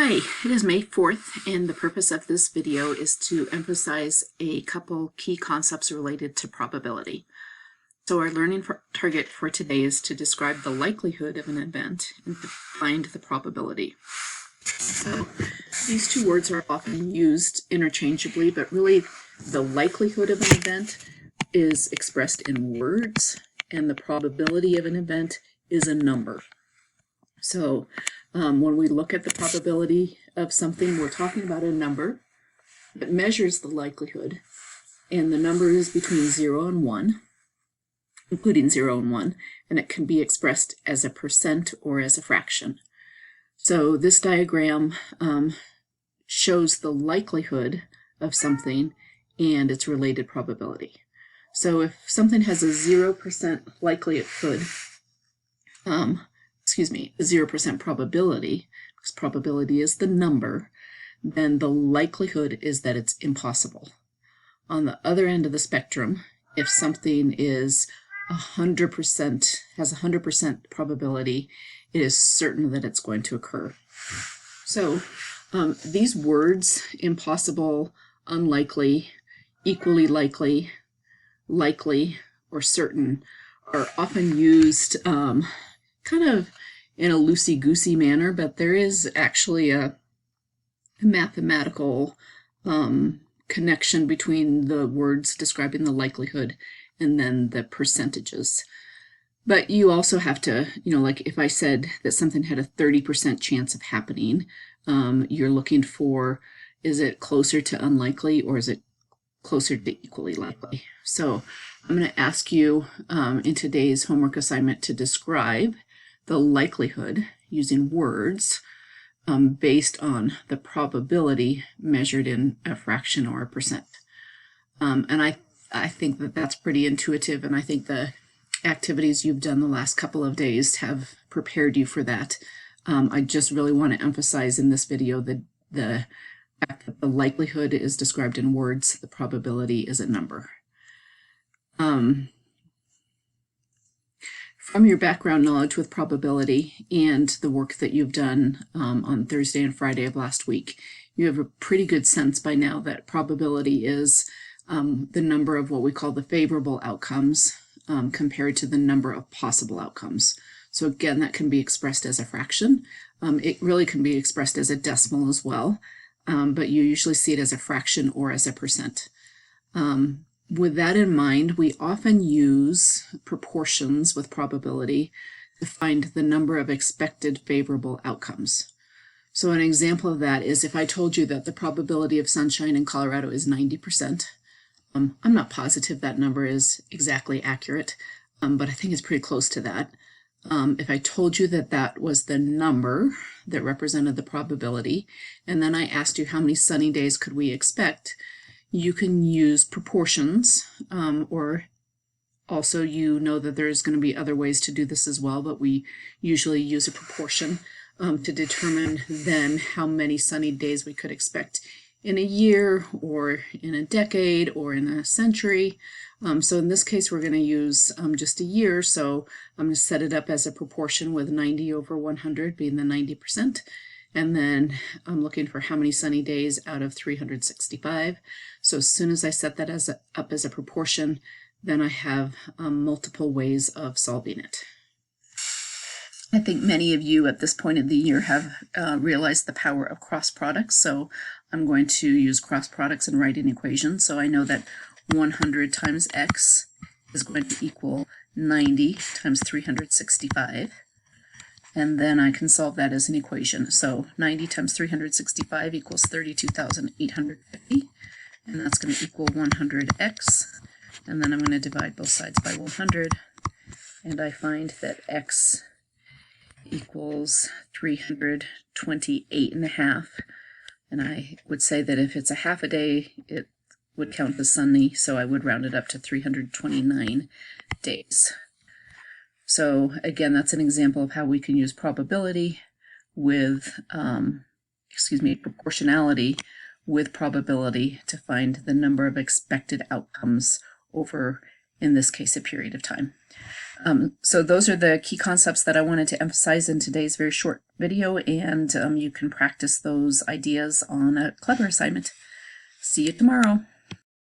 Hi, it is May 4th, and the purpose of this video is to emphasize a couple key concepts related to probability. So our learning target for today is to describe the likelihood of an event and to find the probability. So these two words are often used interchangeably, but really the likelihood of an event is expressed in words, and the probability of an event is a number. So when we look at the probability of something, we're talking about a number that measures the likelihood, and the number is between 0 and 1, including 0 and 1, and it can be expressed as a percent or as a fraction. So this diagram shows the likelihood of something and its related probability. So if something has a 0% likelihood, 0% probability, because probability is the number, then the likelihood is that it's impossible. On the other end of the spectrum, if something is 100%, has 100% probability, it is certain that it's going to occur. So these words, impossible, unlikely, equally likely, likely, or certain, are often used kind of in a loosey-goosey manner, but there is actually a mathematical connection between the words describing the likelihood and then the percentages. But you also have to, like if I said that something had a 30% chance of happening, you're looking for, is it closer to unlikely or is it closer to equally likely? So I'm going to ask you in today's homework assignment to describe the likelihood using words based on the probability measured in a fraction or a percent. And I think that that's pretty intuitive, and I think the activities you've done the last couple of days have prepared you for that. I just really want to emphasize in this video that the likelihood is described in words, the probability is a number. From your background knowledge with probability and the work that you've done on Thursday and Friday of last week, you have a pretty good sense by now that probability is the number of what we call the favorable outcomes compared to the number of possible outcomes. So again, that can be expressed as a fraction. It really can be expressed as a decimal as well, but you usually see it as a fraction or as a percent. With that in mind, we often use proportions with probability to find the number of expected favorable outcomes. So an example of that is if I told you that the probability of sunshine in Colorado is 90%. I'm not positive that number is exactly accurate, but I think it's pretty close to that. If I told you that that was the number that represented the probability, and then I asked you how many sunny days could we expect, you can use proportions, or also that there's going to be other ways to do this as well, but we usually use a proportion to determine then how many sunny days we could expect in a year or in a decade or in a century. So in this case, we're going to use just a year, so I'm going to set it up as a proportion with 90 over 100 being the 90%. And then I'm looking for how many sunny days out of 365. So as soon as I set that up as a proportion, then I have multiple ways of solving it. I think many of you at this point of the year have realized the power of cross products. So I'm going to use cross products and write an equation. So I know that 100 times x is going to equal 90 times 365. And then I can solve that as an equation. So 90 times 365 equals 32,850. And that's going to equal 100x. And then I'm going to divide both sides by 100. And I find that x equals 328.5. And I would say that if it's a half a day, it would count as sunny. So I would round it up to 329 days. So again, that's an example of how we can use probability with, proportionality with probability to find the number of expected outcomes over, in this case, a period of time. So those are the key concepts that I wanted to emphasize in today's very short video, and you can practice those ideas on a Clever assignment. See you tomorrow.